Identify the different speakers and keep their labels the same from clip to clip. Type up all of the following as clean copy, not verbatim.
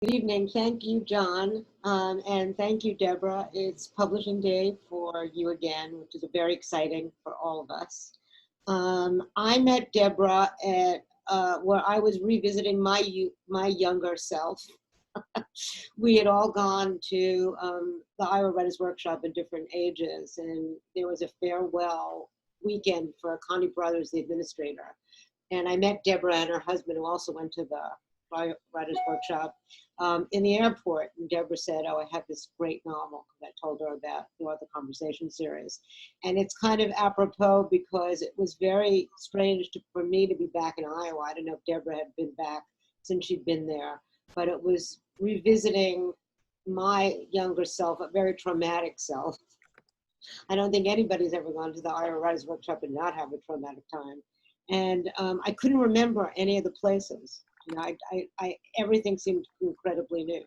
Speaker 1: Good evening. Thank you, John, and thank you, Deborah. It's publishing day for you again, which is very exciting for all of us. I met Deborah at where I was revisiting my younger self. We had all gone to the Iowa Writers Workshop at different ages, and there was a farewell weekend for Connie Brothers, the administrator. And I met Deborah and her husband, who also went to the Writers Workshop, in the airport. And Deborah said, "Oh, I have this great novel," because I told her about the Author Conversation series. And it's kind of apropos because it was very strange for me to be back in Iowa. I don't know if Deborah had been back since she'd been there, but it was revisiting my younger self, a very traumatic self. I don't think anybody's ever gone to the Iowa Writers Workshop and not have a traumatic time. And I couldn't remember any of the places. You know, everything seemed incredibly new.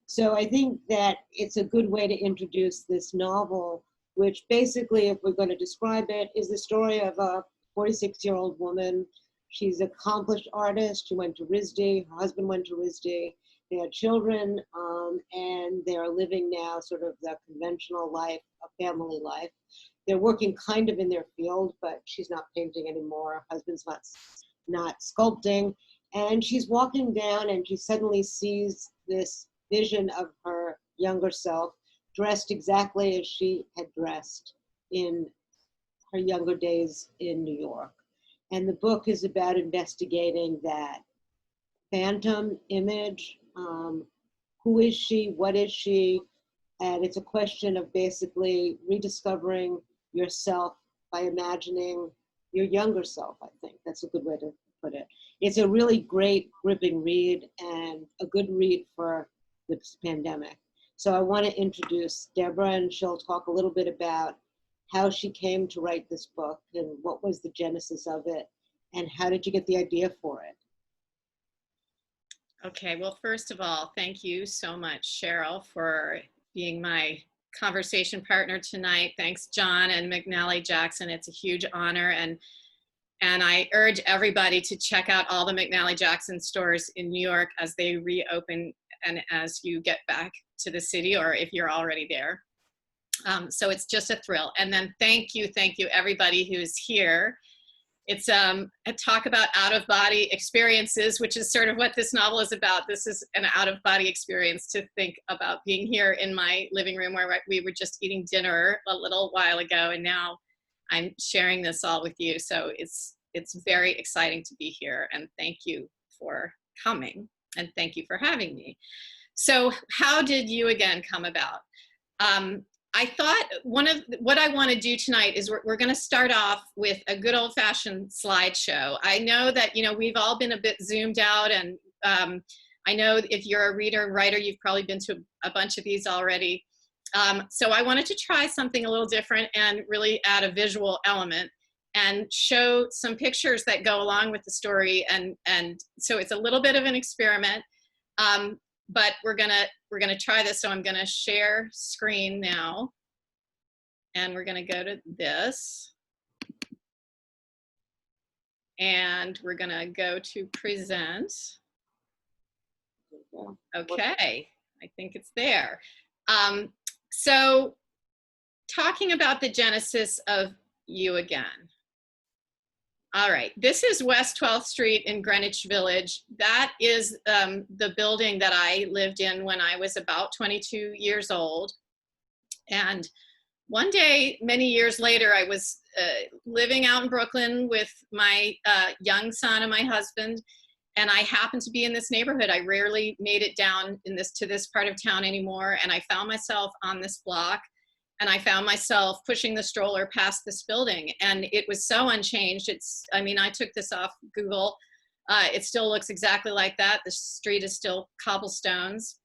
Speaker 1: So I think that it's a good way to introduce this novel, which basically, if we're going to describe it, is the story of a 46-year-old woman. She's an accomplished artist. She went to RISD. Her husband went to RISD. They had children, and they're living now sort of the conventional life, a family life. They're working kind of in their field, but she's not painting anymore. Her husband's not sculpting. And she's walking down and she suddenly sees this vision of her younger self dressed exactly as she had dressed in her younger days in New York. And the book is about investigating that phantom image. Who is she? What is she? And it's a question of basically rediscovering yourself by imagining your younger self, I think. That's a good way to put it. It's a really great, gripping read and a good read for this pandemic. So I want to introduce Deborah, and she'll talk a little bit about how she came to write this book and what was the genesis of it and how did you get the idea for it?
Speaker 2: Okay, well, first of all, thank you so much, Cheryl, for being my conversation partner tonight. Thanks, John and McNally Jackson. It's a huge honor, and I urge everybody to check out all the McNally Jackson stores in New York as they reopen and as you get back to the city, or if you're already there. So it's just a thrill. And then thank you, everybody who's here. It's a talk about out-of-body experiences, which is sort of what this novel is about. This is an out-of-body experience to think about being here in my living room where we were just eating dinner a little while ago, and now I'm sharing this all with you. So it's very exciting to be here, and thank you for coming, and thank you for having me. So how did You Again come about? I thought what I want to do tonight is we're going to start off with a good old-fashioned slideshow. I know that we've all been a bit zoomed out, and I know if you're a reader, writer, you've probably been to a bunch of these already. So I wanted to try something a little different and really add a visual element and show some pictures that go along with the story, and so it's a little bit of an experiment. But we're gonna try this. So I'm gonna share screen now, and we're gonna go to this, and we're gonna go to present. Okay, I think it's there. So talking about the genesis of You Again. All right, this is West 12th Street in Greenwich Village. That is the building that I lived in when I was about 22 years old. And one day, many years later, I was living out in Brooklyn with my young son and my husband, and I happened to be in this neighborhood. I rarely made it down to this part of town anymore, and I found myself on this block. And I found myself pushing the stroller past this building, and it was so unchanged. I mean, I took this off Google. It still looks exactly like that. The street is still cobblestones.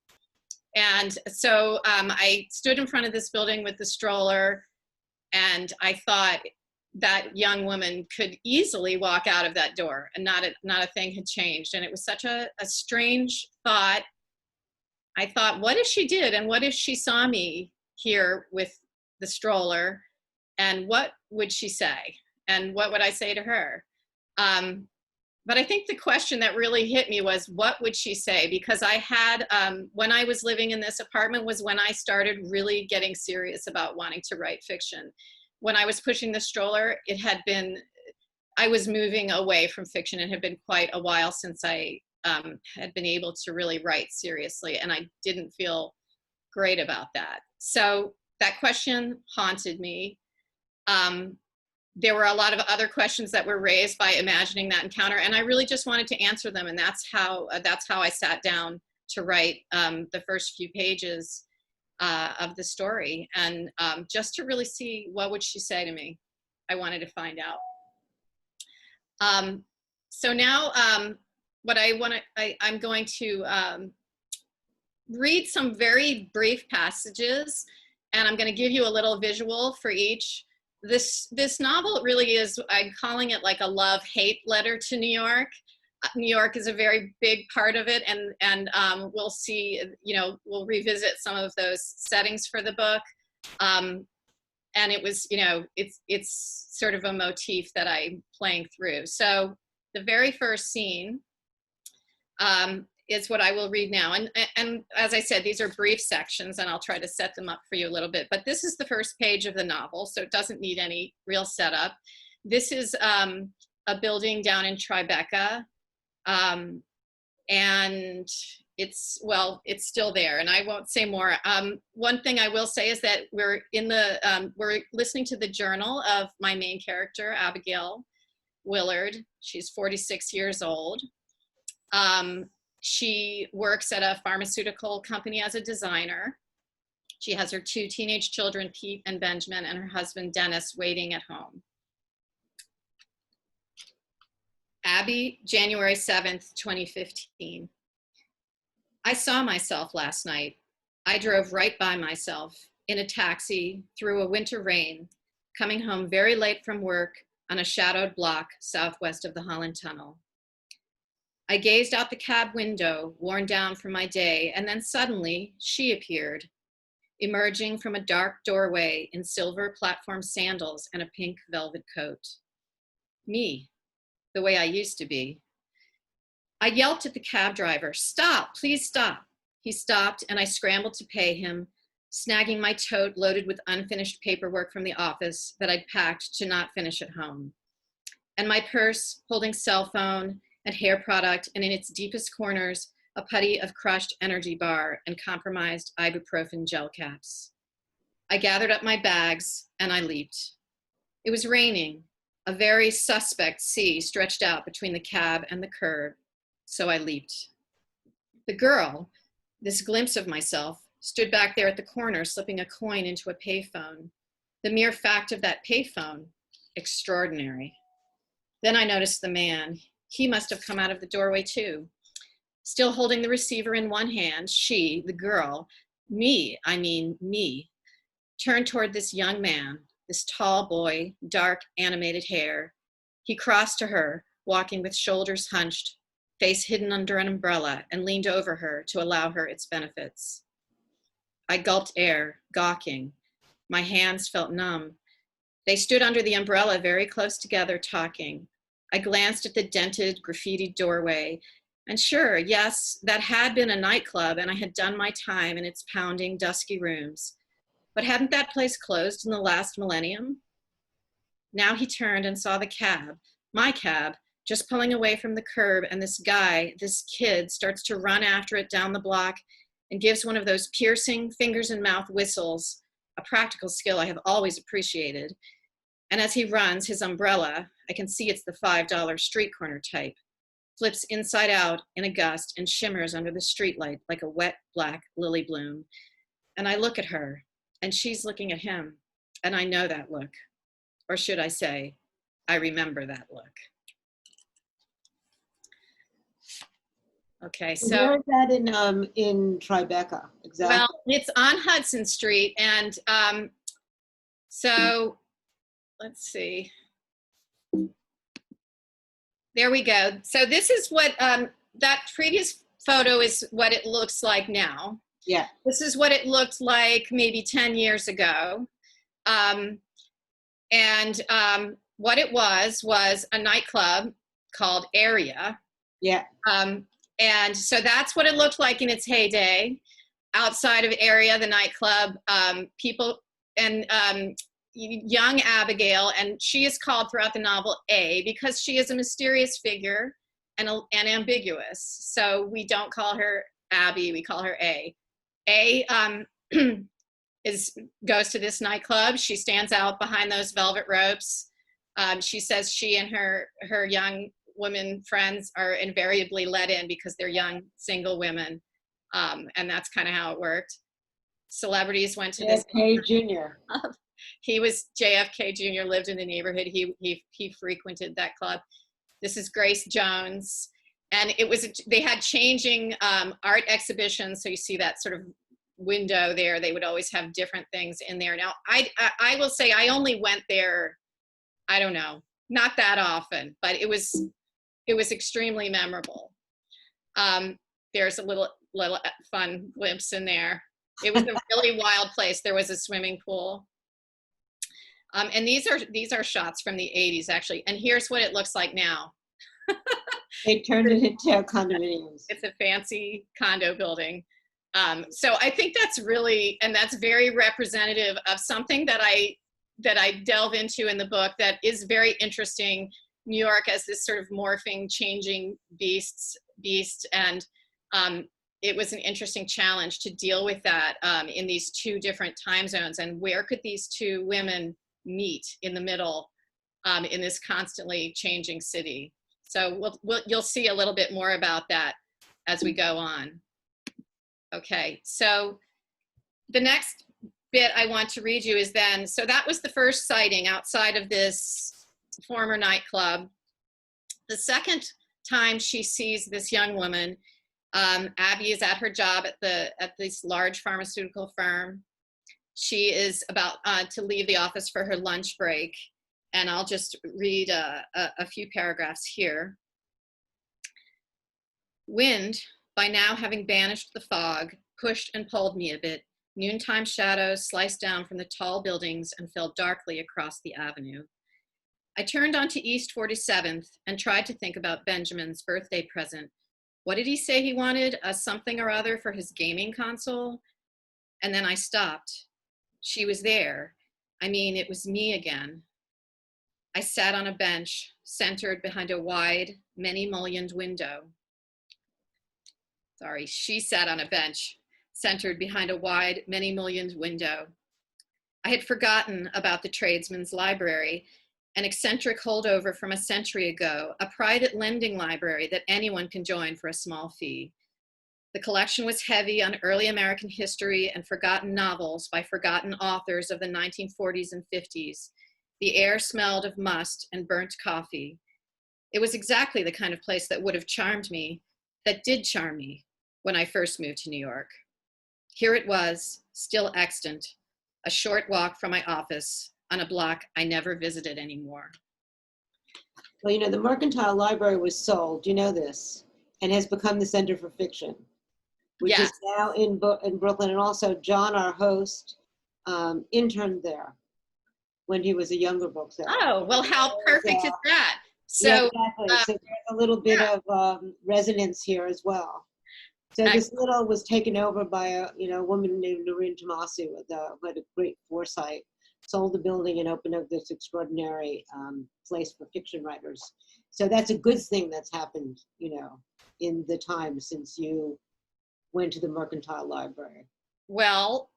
Speaker 2: And so I stood in front of this building with the stroller, and I thought that young woman could easily walk out of that door, and not a thing had changed. And it was such a strange thought. I thought, what if she did? And what if she saw me here with the stroller, and what would she say? And what would I say to her? but I think the question that really hit me was, what would she say? Because I had, when I was living in this apartment was when I started really getting serious about wanting to write fiction. When I was pushing the stroller, I was moving away from fiction. It had been quite a while since I had been able to really write seriously, and I didn't feel great about that. So that question haunted me. There were a lot of other questions that were raised by imagining that encounter, and I really just wanted to answer them, and that's how I sat down to write the first few pages of the story, and just to really see what would she say to me. I wanted to find out. So now I'm going to read some very brief passages, and I'm going to give you a little visual for each. This novel really is, I'm calling it like a love-hate letter to New York. New York is a very big part of it, and we'll see, we'll revisit some of those settings for the book. And it was, it's sort of a motif that I'm playing through. So the very first scene is what I will read now. And as I said, these are brief sections, and I'll try to set them up for you a little bit. But this is the first page of the novel, so it doesn't need any real setup. This is a building down in Tribeca, and it's still there, and I won't say more. One thing I will say is that we're listening to the journal of my main character, Abigail Willard. She's 46 years old. She works at a pharmaceutical company as a designer. She has her 2 teenage children, Pete and Benjamin, and her husband, Dennis, waiting at home. Abby, January 7th, 2015. I saw myself last night. I drove right by myself in a taxi through a winter rain, coming home very late from work on a shadowed block southwest of the Holland Tunnel. I gazed out the cab window, worn down from my day, and then suddenly she appeared, emerging from a dark doorway in silver platform sandals and a pink velvet coat. Me, the way I used to be. I yelped at the cab driver, "Stop, please stop." He stopped, and I scrambled to pay him, snagging my tote loaded with unfinished paperwork from the office that I'd packed to not finish at home. And my purse, holding cell phone and hair product, and in its deepest corners, a putty of crushed energy bar and compromised ibuprofen gel caps. I gathered up my bags, and I leaped. It was raining. A very suspect sea stretched out between the cab and the curb, so I leaped. The girl, this glimpse of myself, stood back there at the corner, slipping a coin into a payphone. The mere fact of that payphone, extraordinary. Then I noticed the man. He must have come out of the doorway too. Still holding the receiver in one hand, she, the girl, me, turned toward this young man, this tall boy, dark animated hair. He crossed to her, walking with shoulders hunched, face hidden under an umbrella, and leaned over her to allow her its benefits. I gulped air, gawking. My hands felt numb. They stood under the umbrella very close together, talking. I glanced at the dented, graffitied doorway, and sure, yes, that had been a nightclub, and I had done my time in its pounding, dusky rooms. But hadn't that place closed in the last millennium? Now he turned and saw the cab, my cab, just pulling away from the curb, and this guy, this kid, starts to run after it down the block and gives one of those piercing fingers and mouth whistles, a practical skill I have always appreciated. And as he runs, his umbrella, I can see it's the $5 street corner type, flips inside out in a gust and shimmers under the streetlight like a wet black lily bloom. And I look at her, and she's looking at him, and I know that look. Or should I say, I remember that look. Okay, so
Speaker 1: where is that in Tribeca exactly?
Speaker 2: Well, it's on Hudson Street, and so let's see. There we go. So this is what that previous photo is what it looks like now.
Speaker 1: Yeah.
Speaker 2: This is what it looked like maybe 10 years ago. What it was a nightclub called Area.
Speaker 1: Yeah.
Speaker 2: And so that's what it looked like in its heyday. Outside of Area, the nightclub, people, and young Abigail, and she is called throughout the novel A because she is a mysterious figure and ambiguous. So we don't call her Abby, we call her A. A goes to this nightclub. She stands out behind those velvet ropes. She says she and her young women friends are invariably let in because they're young single women, and that's kind of how it worked. Celebrities went to this.
Speaker 1: JFK Jr.
Speaker 2: He was JFK Jr. lived in the neighborhood. He frequented that club. This is Grace Jones, and they had changing art exhibitions. So you see that sort of window there. They would always have different things in there. Now I will say I only went there, I don't know, not that often, but it was extremely memorable. There's a little fun glimpse in there. It was a really wild place. There was a swimming pool. And these are shots from the 80s, actually. And here's what it looks like now.
Speaker 1: They turned it into condominiums.
Speaker 2: It's a fancy condo building. So I think that's very representative of something that I delve into in the book that is very interesting. New York as this sort of morphing, changing beast, and it was an interesting challenge to deal with that in these two different time zones, and where could these two women meet in the middle in this constantly changing city. So you'll see a little bit more about that as we go on. Okay, so the next bit I want to read you is then, so that was the first sighting outside of this former nightclub. The second time she sees this young woman, Abby is at her job at this large pharmaceutical firm. She is about to leave the office for her lunch break, and I'll just read a few paragraphs here. Wind, by now having banished the fog, pushed and pulled me a bit. Noontime shadows sliced down from the tall buildings and fell darkly across the avenue. I turned onto East 47th and tried to think about Benjamin's birthday present. What did he say he wanted? A something or other for his gaming console? And then I stopped. She was there. I mean, it was me again. I sat on a bench, centered behind a wide, many-mullioned window. Sorry, she sat on a bench, centered behind a wide, many-mullioned window. I had forgotten about the Tradesmen's library, an eccentric holdover from a century ago, a private lending library that anyone can join for a small fee. The collection was heavy on early American history and forgotten novels by forgotten authors of the 1940s and 50s. The air smelled of must and burnt coffee. It was exactly the kind of place that would have charmed me, that did charm me, when I first moved to New York. Here it was, still extant, a short walk from my office on a block I never visited anymore.
Speaker 1: Well, you know, the Mercantile Library was sold, you know this, and has become the Center for Fiction, which
Speaker 2: Yes.
Speaker 1: is now in Brooklyn. And also John, our host, interned there when he was a younger bookseller.
Speaker 2: Oh, well, how perfect is that? So,
Speaker 1: yeah, exactly. So there's a little bit of resonance here as well. So this little was taken over by a woman named Noreen Tomasi who had a great foresight, sold the building and opened up this extraordinary place for fiction writers. So that's a good thing that's happened, in the time since you went to the Mercantile Library.
Speaker 2: Well,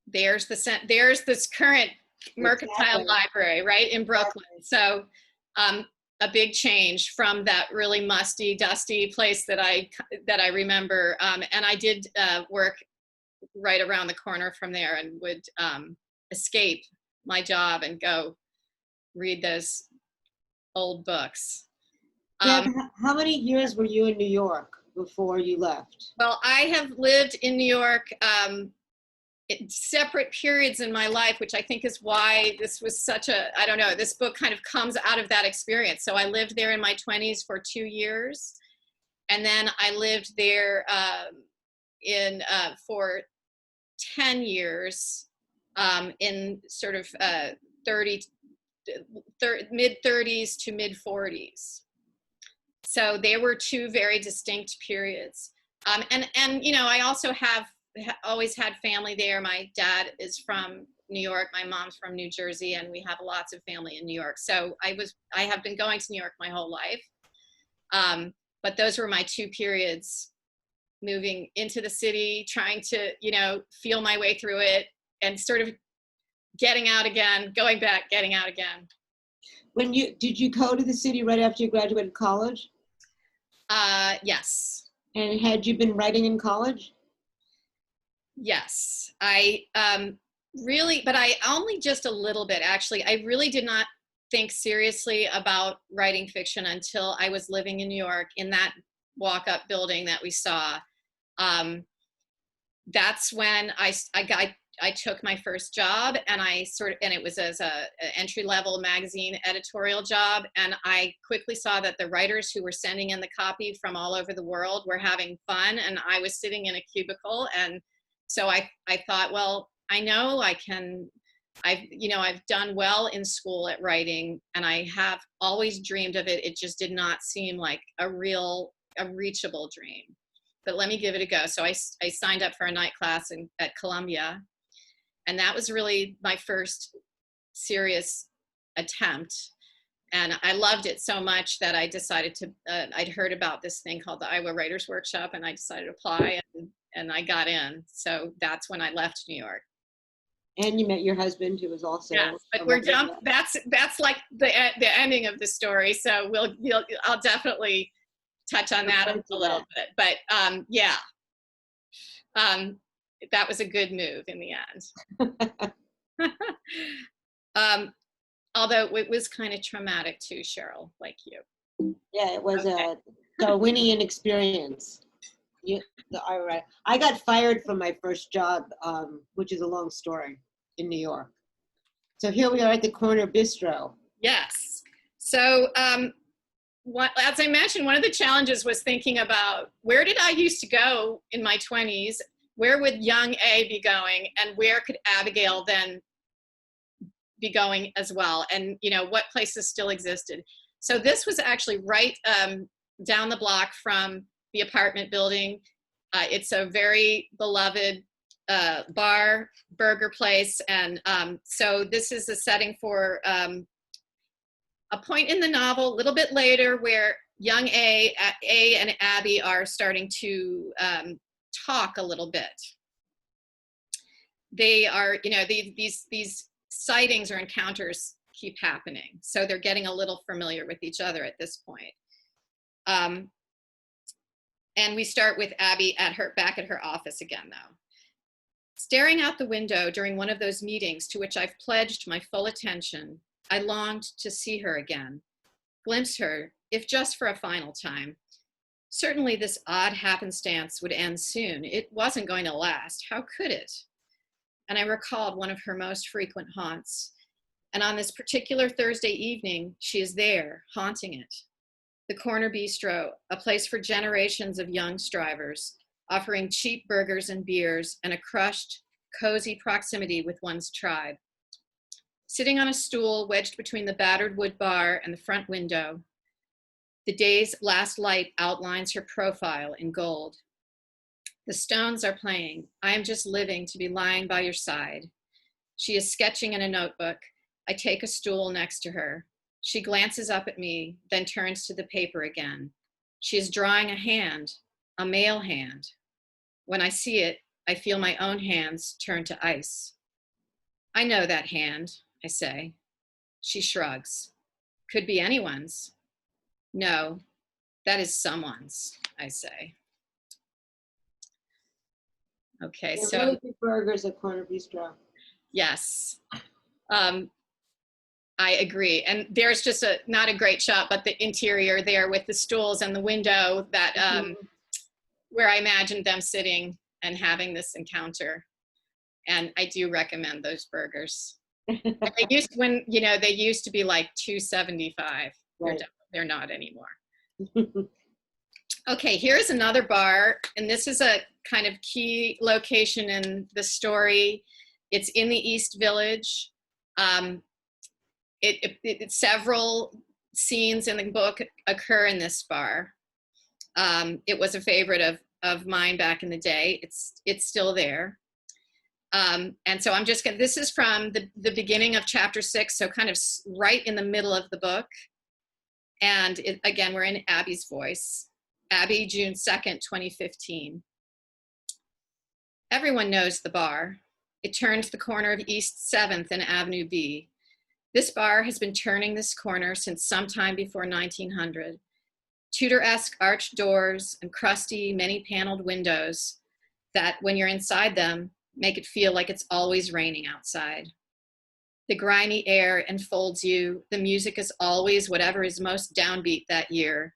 Speaker 2: there's this current Mercantile Library, right, in Brooklyn. So a big change from that really musty, dusty place that I remember. And I did work right around the corner from there and would escape my job and go read those old books.
Speaker 1: Deb, how many years were you in New York before you left?
Speaker 2: Well, I have lived in New York in separate periods in my life, which I think is why this was such I don't know, this book kind of comes out of that experience. So I lived there in my 20s for 2 years. And then I lived there for 10 years in sort of mid 30s to mid 40s. So there were two very distinct periods. And you know, I also have always had family there. My dad is from New York, my mom's from New Jersey, and we have lots of family in New York. So I have been going to New York my whole life. But those were my two periods, moving into the city, trying to, you know, feel my way through it, and sort of getting out again, going back, getting out again.
Speaker 1: Did you go to the city right after you graduated college?
Speaker 2: Yes.
Speaker 1: And had you been writing in college?
Speaker 2: Yes, I really, but I only just a little bit, actually. I really did not think seriously about writing fiction until I was living in New York in that walk-up building that we saw. That's when I took my first job, and it was as an entry-level magazine editorial job. And I quickly saw that the writers who were sending in the copy from all over the world were having fun, and I was sitting in a cubicle. And so I thought, well, I know I can. I've done well in school at writing, and I have always dreamed of it. It just did not seem like a reachable dream. But let me give it a go. So I signed up for a night class at Columbia. And that was really my first serious attempt. And I loved it so much that I decided to, I'd heard about this thing called the Iowa Writers Workshop, and I decided to apply, and I got in. So that's when I left New York.
Speaker 1: And you met your husband, who was also.
Speaker 2: Yes, but that's like the ending of the story. So I'll definitely touch on that a little bit. But yeah. That was a good move in the end. Although it was kind of traumatic too, Cheryl, like you.
Speaker 1: Yeah, it was a Darwinian experience. I got fired from my first job, which is a long story, in New York. So here we are at the Corner Bistro.
Speaker 2: Yes. So as I mentioned, one of the challenges was thinking about, where did I used to go in my 20s? Where would young A be going, and where could Abigail then be going as well? And, you know, what places still existed? So this was actually right down the block from the apartment building. It's a very beloved bar, burger place. And so this is a setting for a point in the novel, a little bit later, where young A and Abby are starting to talk a little bit. They are, you know, these sightings or encounters keep happening. So they're getting a little familiar with each other at this point. And we start with Abby back at her office again, though. Staring out the window during one of those meetings to which I've pledged my full attention, I longed to see her again, glimpse her, if just for a final time. Certainly this odd happenstance would end soon. It wasn't going to last. How could it? And I recalled one of her most frequent haunts. And on this particular Thursday evening, she is there, haunting it. The Corner Bistro, a place for generations of young strivers, offering cheap burgers and beers and a crushed, cozy proximity with one's tribe. Sitting on a stool wedged between the battered wood bar and the front window, the day's last light outlines her profile in gold. The Stones are playing. I am just living to be lying by your side. She is sketching in a notebook. I take a stool next to her. She glances up at me, then turns to the paper again. She is drawing a hand, a male hand. When I see it, I feel my own hands turn to ice. I know that hand, I say. She shrugs. Could be anyone's. No, that is someone's, I say. Okay,
Speaker 1: They're
Speaker 2: so.
Speaker 1: really good burgers at Corner Bistro.
Speaker 2: Yes. I agree. And there's just not a great shot, but the interior there with the stools and the window that where I imagined them sitting and having this encounter. And I do recommend those burgers. They used to be like $2.75. Right. They're not anymore. Okay, here's another bar, and this is a kind of key location in the story. It's in the East Village. Several scenes in the book occur in this bar. It was a favorite of mine back in the day. It's still there. And so I'm just this is from the beginning of chapter 6, so kind of right in the middle of the book. And again, we're in Abby's voice. Abby, June 2nd, 2015. Everyone knows the bar. It turns the corner of East 7th and Avenue B. This bar has been turning this corner since sometime before 1900. Tudor-esque arched doors and crusty, many-paneled windows that, when you're inside them, make it feel like it's always raining outside. The grimy air enfolds you. The music is always whatever is most downbeat that year.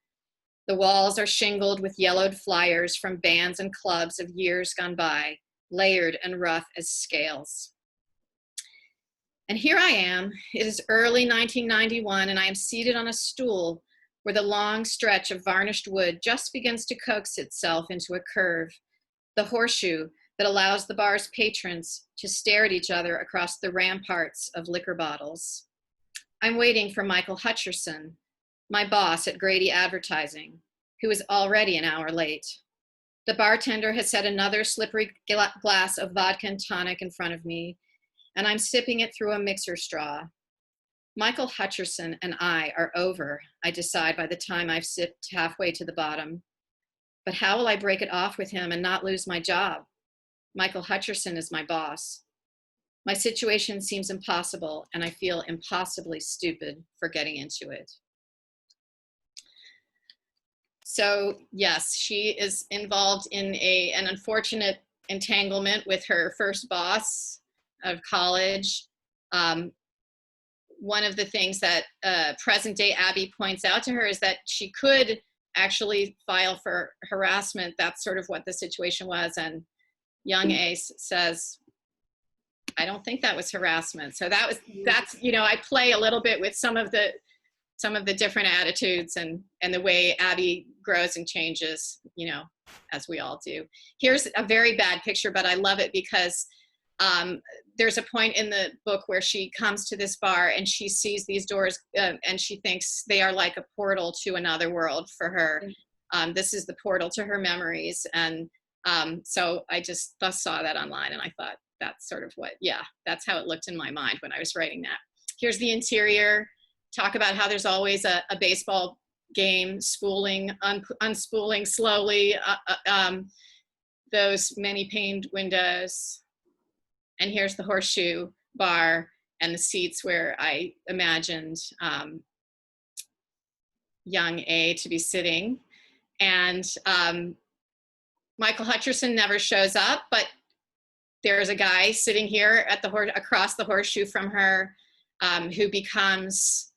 Speaker 2: The walls are shingled with yellowed flyers from bands and clubs of years gone by, layered and rough as scales. And here I am. It is early 1991, and I am seated on a stool where the long stretch of varnished wood just begins to coax itself into a curve, the horseshoe that allows the bar's patrons to stare at each other across the ramparts of liquor bottles. I'm waiting for Michael Hutcherson, my boss at Grady Advertising, who is already an hour late. The bartender has set another slippery glass of vodka and tonic in front of me, and I'm sipping it through a mixer straw. Michael Hutcherson and I are over, I decide by the time I've sipped halfway to the bottom. But how will I break it off with him and not lose my job? Michael Hutcherson is my boss. My situation seems impossible, and I feel impossibly stupid for getting into it. So yes, she is involved in an unfortunate entanglement with her first boss of college. One of the things that present day Abby points out to her is that she could actually file for harassment. That's sort of what the situation was. And young Ace says, I don't think that was harassment. So that's, you know, I play a little bit with some of the different attitudes and the way Abby grows and changes, you know, as we all do. Here's a very bad picture, but I love it because there's a point in the book where she comes to this bar and she sees these doors and she thinks they are like a portal to another world for her. This is the portal to her memories. And so I just saw that online and I thought that's sort of what, yeah, that's how it looked in my mind when I was writing that. Here's the interior. Talk about how there's always a baseball game spooling, unspooling slowly, those many paned windows. And here's the horseshoe bar and the seats where I imagined young A to be sitting. And Michael Hutcherson never shows up, but there's a guy sitting here at across the horseshoe from her who becomes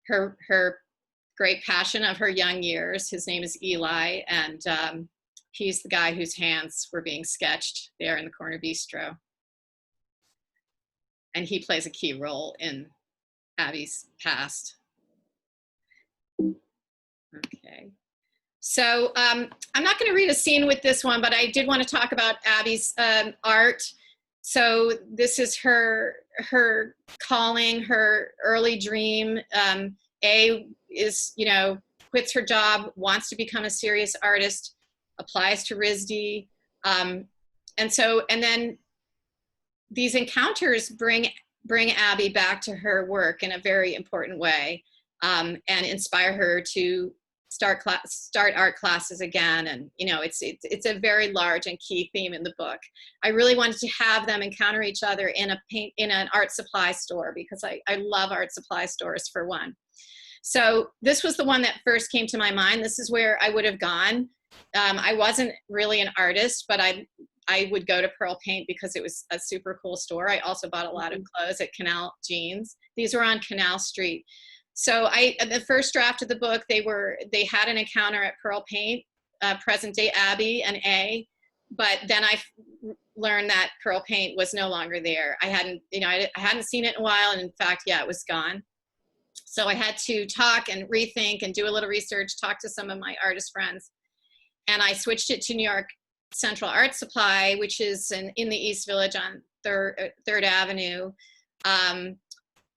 Speaker 2: her great passion of her young years. His name is Eli, and he's the guy whose hands were being sketched there in the corner bistro. And he plays a key role in Abby's past. Okay. So I'm not going to read a scene with this one, but I did want to talk about Abby's art. So this is her calling, her early dream. A is, you know, quits her job, wants to become a serious artist, applies to RISD. And then these encounters bring Abby back to her work in a very important way, and inspire her to start art classes again. And you know, it's a very large and key theme in the book. I really wanted to have them encounter each other in an art supply store because I love art supply stores, for one. So this was the one that first came to my mind. This is where I would have gone. I wasn't really an artist, but I would go to Pearl Paint because it was a super cool store. I also bought a lot of clothes at Canal Jeans. These were on Canal Street. So the first draft of the book, they had an encounter at Pearl Paint, present day Abby and A, but then I learned that Pearl Paint was no longer there. I hadn't seen it in a while, and in fact, yeah, it was gone. So I had to talk and rethink and do a little research, talk to some of my artist friends, and I switched it to New York Central Art Supply, which is in the East Village on 3rd Avenue.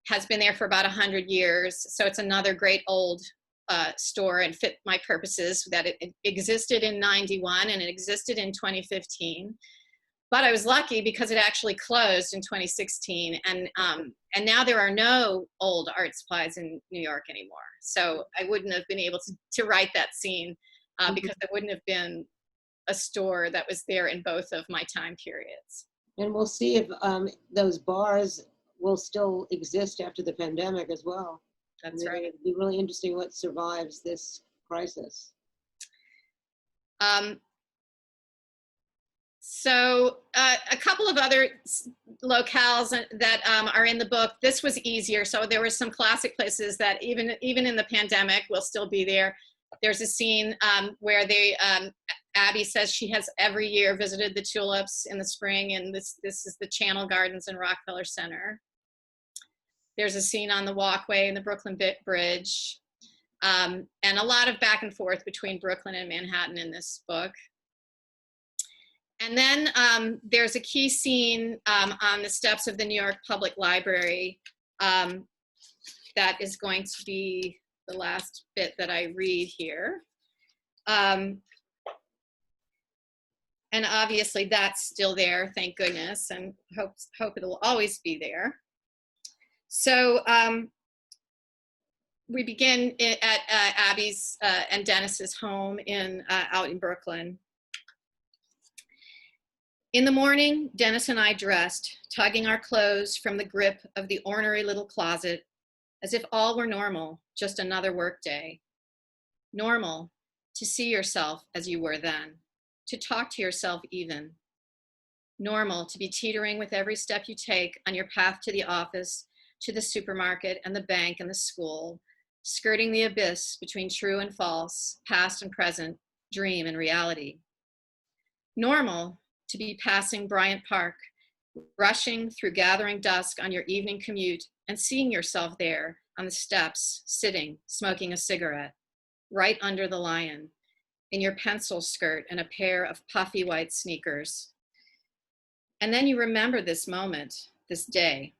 Speaker 2: has been there for about 100 years. So it's another great old store and fit my purposes, that it existed in 91 and it existed in 2015. But I was lucky because it actually closed in 2016. And now there are no old art supplies in New York anymore. So I wouldn't have been able to write that scene because there wouldn't have been a store that was there in both of my time periods.
Speaker 1: And we'll see if those bars will still exist after the pandemic as well.
Speaker 2: That's right.
Speaker 1: It'll be really interesting what survives this crisis.
Speaker 2: So a couple of other locales that are in the book. This was easier. So there were some classic places that even in the pandemic will still be there. There's a scene where Abby says she has every year visited the tulips in the spring, and this is the Channel Gardens in Rockefeller Center. There's a scene on the walkway in the Brooklyn Bridge, and a lot of back and forth between Brooklyn and Manhattan in this book. And then there's a key scene on the steps of the New York Public Library that is going to be the last bit that I read here. And obviously that's still there, thank goodness, and hope it'll always be there. So we begin at Abby's and Dennis's home out in Brooklyn. In the morning, Dennis and I dressed, tugging our clothes from the grip of the ornery little closet, as if all were normal, just another work day. Normal, to see yourself as you were then, to talk to yourself even. Normal, to be teetering with every step you take on your path to the office, to the supermarket and the bank and the school, skirting the abyss between true and false, past and present, dream and reality. Normal, to be passing Bryant Park, rushing through gathering dusk on your evening commute and seeing yourself there on the steps, sitting, smoking a cigarette, right under the lion, in your pencil skirt and a pair of puffy white sneakers. And then you remember this moment, this day.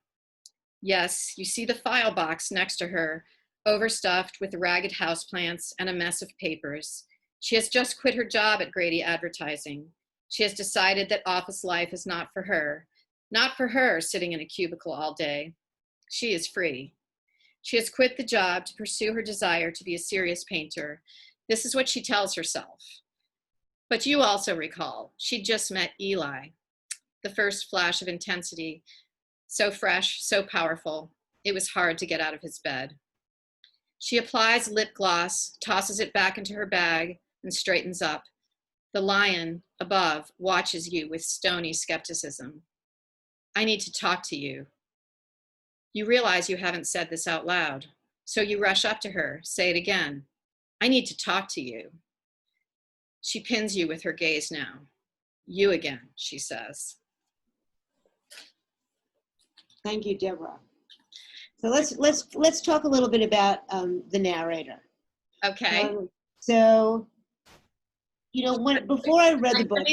Speaker 2: Yes, you see the file box next to her, overstuffed with ragged houseplants and a mess of papers. She has just quit her job at Grady Advertising. She has decided that office life is not for her sitting in a cubicle all day. She is free. She has quit the job to pursue her desire to be a serious painter. This is what she tells herself. But you also recall, she'd just met Eli, the first flash of intensity, so fresh, so powerful, it was hard to get out of his bed. She applies lip gloss, tosses it back into her bag, and straightens up. The lion above watches you with stony skepticism. I need to talk to you. You realize you haven't said this out loud, so you rush up to her, say it again. I need to talk to you. She pins you with her gaze now. You again, she says.
Speaker 1: Thank you, Deborah. So let's talk a little bit about the narrator.
Speaker 2: Okay.
Speaker 1: So, you know, before I read the book,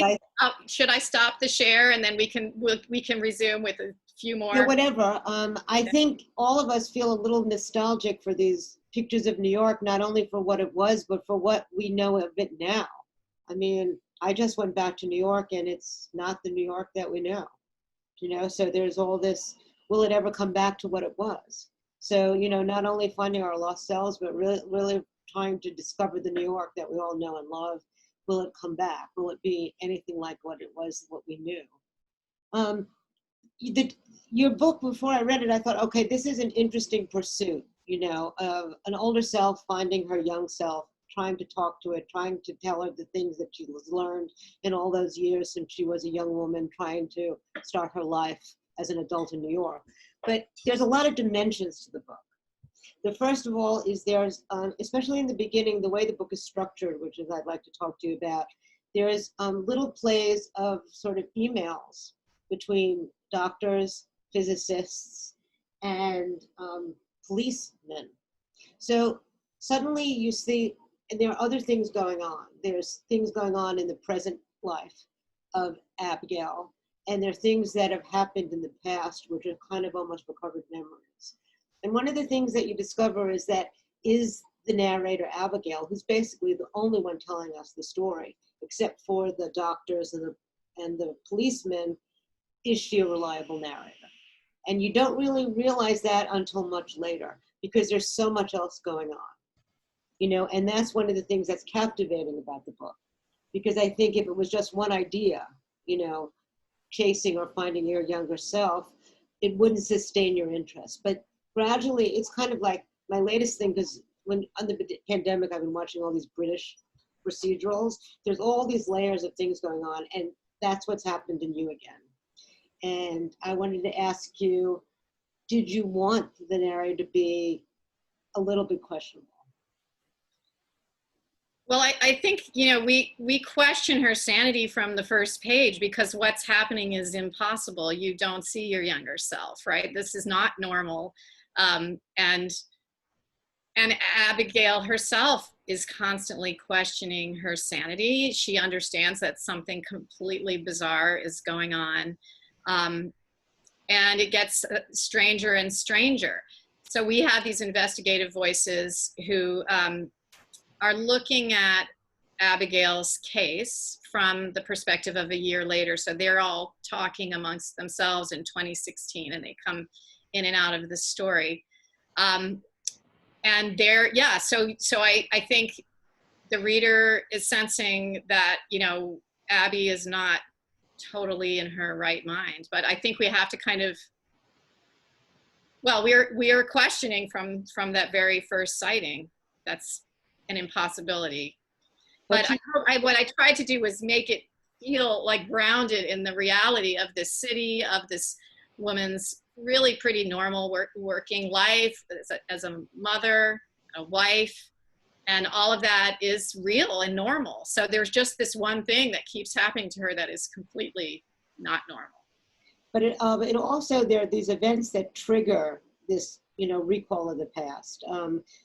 Speaker 2: should I stop the share and then we can resume with a few more?
Speaker 1: Yeah, whatever. I think all of us feel a little nostalgic for these pictures of New York, not only for what it was, but for what we know of it now. I mean, I just went back to New York and it's not the New York that we know, you know, so there's all this, will it ever come back to what it was? So, you know, not only finding our lost selves, but really trying to discover the New York that we all know and love. Will it come back? Will it be anything like what it was, what we knew? Your book, before I read it, I thought, okay, this is an interesting pursuit, you know, of an older self finding her young self, trying to talk to it, trying to tell her the things that she has learned in all those years since she was a young woman trying to start her life as an adult in New York. But there's a lot of dimensions to the book. The first of all is there's, especially in the beginning, the way the book is structured, which is I'd like to talk to you about, there's little plays of sort of emails between doctors, physicists, and policemen. So suddenly you see, and there are other things going on. There's things going on in the present life of Abigail, and there are things that have happened in the past, which are kind of almost recovered memories. And one of the things that you discover is that is the narrator Abigail, who's basically the only one telling us the story, except for the doctors and the policemen, is she a reliable narrator? And you don't really realize that until much later, because there's so much else going on, you know, and that's one of the things that's captivating about the book. Because I think if it was just one idea, you know, chasing or finding your younger self, it wouldn't sustain your interest. But gradually, it's kind of like my latest thing, because when under the pandemic, I've been watching all these British procedurals. There's all these layers of things going on, and that's what's happened in You Again. And I wanted to ask you, did you want the narrator to be a little bit questionable?
Speaker 2: Well, I think, you know, we question her sanity from the first page, because what's happening is impossible. You don't see your younger self, right? This is not normal. And Abigail herself is constantly questioning her sanity. She understands that something completely bizarre is going on. And it gets stranger and stranger. So we have these investigative voices who are looking at Abigail's case from the perspective of a year later. So they're all talking amongst themselves in 2016, and they come in and out of the story. And they're, yeah, so I think the reader is sensing that, you know, Abby is not totally in her right mind. But I think we have to kind of, well, we are questioning from that very first sighting. That's an impossibility. But what I tried to do was make it feel like grounded in the reality of this city, of this woman's really pretty normal working life as a mother, a wife, and all of that is real and normal. So there's just this one thing that keeps happening to her that is completely not normal.
Speaker 1: But it also, there are these events that trigger this, you know, recall of the past.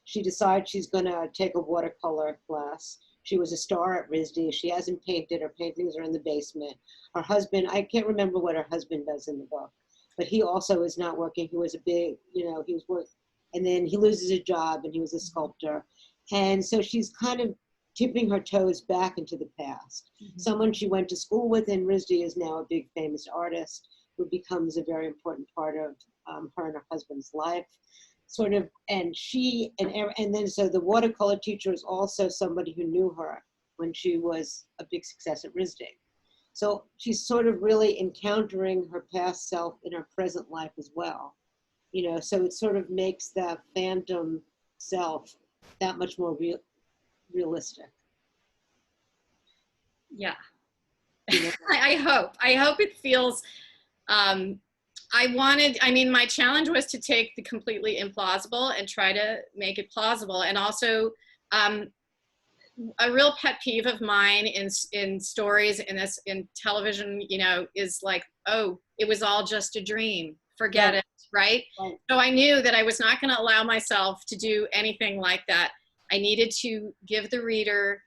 Speaker 1: She decides she's gonna take a watercolor class. She was a star at RISD. She hasn't painted. Her paintings are in the basement. Her husband, I can't remember what her husband does in the book, but he also is not working. He was a big, you know, he was working, and then he loses his job, and he was a sculptor. And so she's kind of tipping her toes back into the past. Mm-hmm. Someone she went to school with in RISD is now a big famous artist who becomes a very important part of her and her husband's life. Sort of, and she, and then so the watercolor teacher is also somebody who knew her when she was a big success at RISD. So she's sort of really encountering her past self in her present life as well. You know, so it sort of makes the phantom self that much more realistic.
Speaker 2: Yeah. You know? I hope it feels, I mean, my challenge was to take the completely implausible and try to make it plausible. And also, a real pet peeve of mine in stories, in television, you know, is like, oh, it was all just a dream. Forget it, right? So I knew that I was not going to allow myself to do anything like that. I needed to give the reader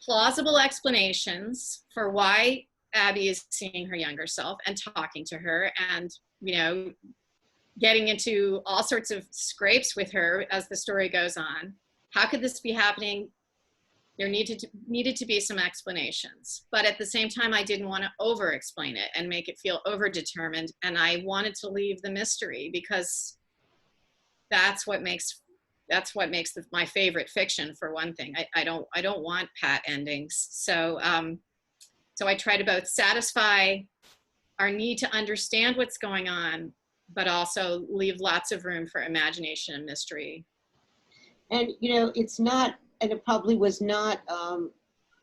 Speaker 2: plausible explanations for why Abby is seeing her younger self and talking to her, and, you know, getting into all sorts of scrapes with her as the story goes on. How could this be happening? There needed to be some explanations, but at the same time, I didn't want to over-explain it and make it feel over-determined, and I wanted to leave the mystery, because that's what makes my favorite fiction, for one thing. I don't want pat endings. So so I try to both satisfy our need to understand what's going on, but also leave lots of room for imagination and mystery.
Speaker 1: And, you know, it's not, and it probably was not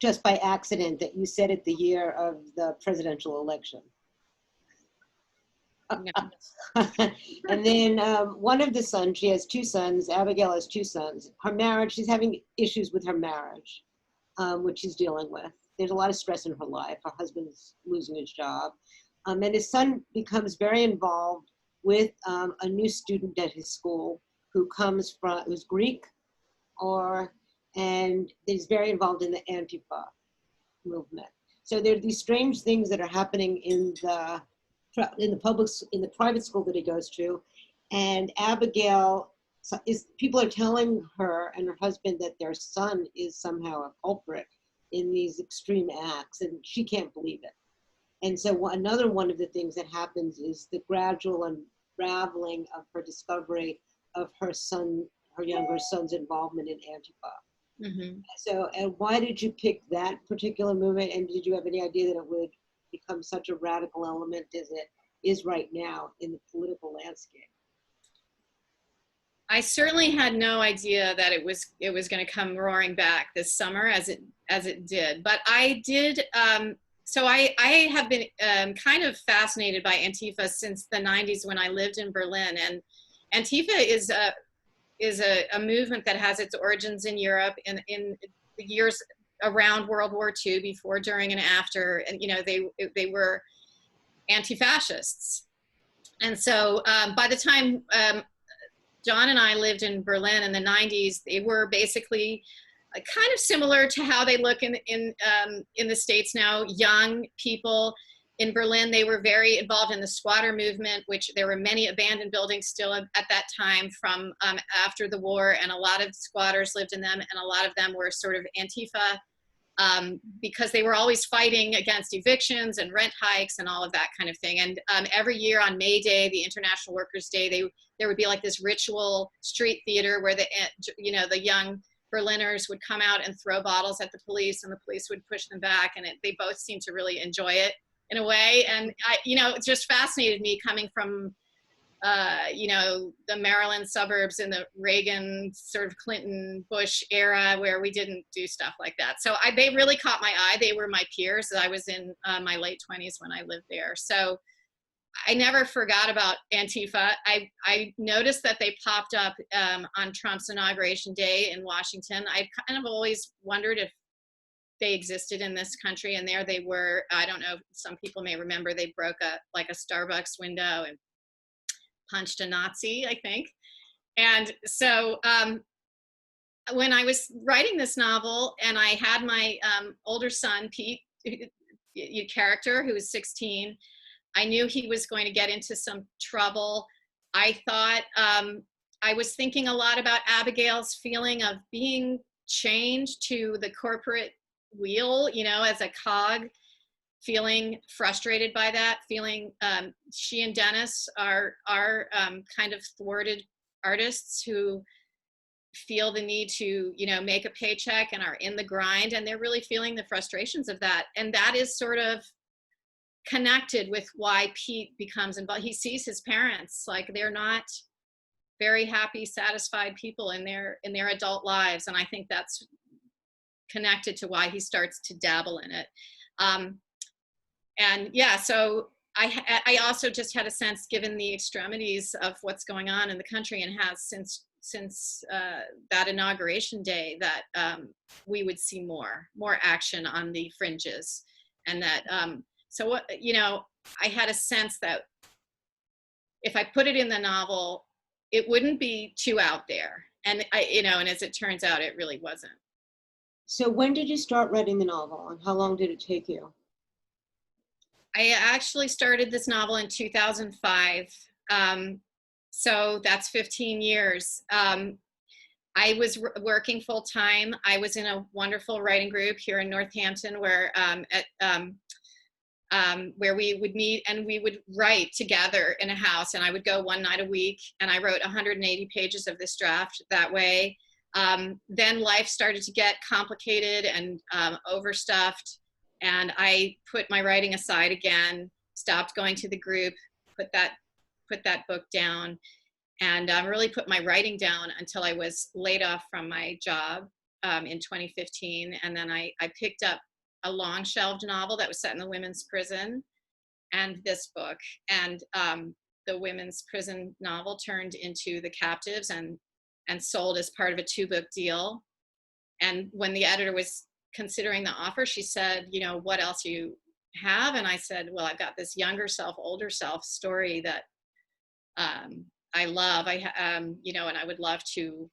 Speaker 1: just by accident that you said it the year of the presidential election. Yeah. And then one of the sons, she has two sons, Abigail has two sons. Her marriage, she's having issues with her marriage, which she's dealing with. There's a lot of stress in her life. Her husband's losing his job. And his son becomes very involved with a new student at his school who's Greek, and is very involved in the Antifa movement. So there are these strange things that are happening in the private school that he goes to, And Abigail people are telling her and her husband that their son is somehow a culprit in these extreme acts, and she can't believe it. And so another one of the things that happens is the gradual unraveling of her discovery of her younger son's involvement in Antifa.
Speaker 2: Mm-hmm.
Speaker 1: So, and why did you pick that particular movement? And did you have any idea that it would become such a radical element as it is right now in the political landscape?
Speaker 2: I certainly had no idea that it was going to come roaring back this summer as it did. But I did. So I have been kind of fascinated by Antifa since the 90s when I lived in Berlin. And Antifa is a movement that has its origins in Europe in the years around World War II, before, during, and after. And they were anti-fascists. And so by the time John and I lived in Berlin in the 90s, they were basically kind of similar to how they look in the States now. Young people in Berlin, they were very involved in the squatter movement, which there were many abandoned buildings still at that time from after the war, and a lot of squatters lived in them, and a lot of them were sort of Antifa, because they were always fighting against evictions and rent hikes and all of that kind of thing. And every year on May Day, the International Workers' Day, there would be like this ritual street theater where the young Berliners would come out and throw bottles at the police, and the police would push them back. And they both seemed to really enjoy it in a way. And it just fascinated me, coming from the Maryland suburbs in the Reagan, sort of Clinton, Bush era, where we didn't do stuff like that. So they really caught my eye. They were my peers. I was in my late 20s when I lived there. So I never forgot about Antifa. I noticed that they popped up on Trump's inauguration day in Washington. I kind of always wondered if they existed in this country, and there they were. I don't know, some people may remember, they broke a Starbucks window and punched a Nazi, I think. And so when I was writing this novel, and I had my older son, Pete, character, who was 16, I knew he was going to get into some trouble. I thought, I was thinking a lot about Abigail's feeling of being chained to the corporate wheel, as a cog, feeling frustrated by that, feeling she and Dennis are kind of thwarted artists who feel the need to make a paycheck and are in the grind, and they're really feeling the frustrations of that. And that is sort of connected with why Pete becomes involved. He sees his parents, like, they're not very happy, satisfied people in their adult lives, and I think that's connected to why he starts to dabble in it. And yeah, so I also just had a sense, given the extremities of what's going on in the country, and has since that inauguration day, that we would see more action on the fringes, and that so what I had a sense that if I put it in the novel, it wouldn't be too out there, and and as it turns out, it really wasn't.
Speaker 1: So when did you start writing the novel, and how long did it take you?
Speaker 2: I actually started this novel in 2005. So that's 15 years. I was working full time. I was in a wonderful writing group here in Northampton where we would meet and we would write together in a house, and I would go one night a week, and I wrote 180 pages of this draft that way. Then life started to get complicated and overstuffed, and I put my writing aside again, stopped going to the group, put that book down, and really put my writing down until I was laid off from my job in 2015. And then I picked up a long shelved novel that was set in the women's prison, and this book. And the women's prison novel turned into The Captives and sold as part of a 2-book deal. And when the editor was considering the offer, she said, what else you have? And I said, well, I've got this younger self, older self story that I love. And I would love to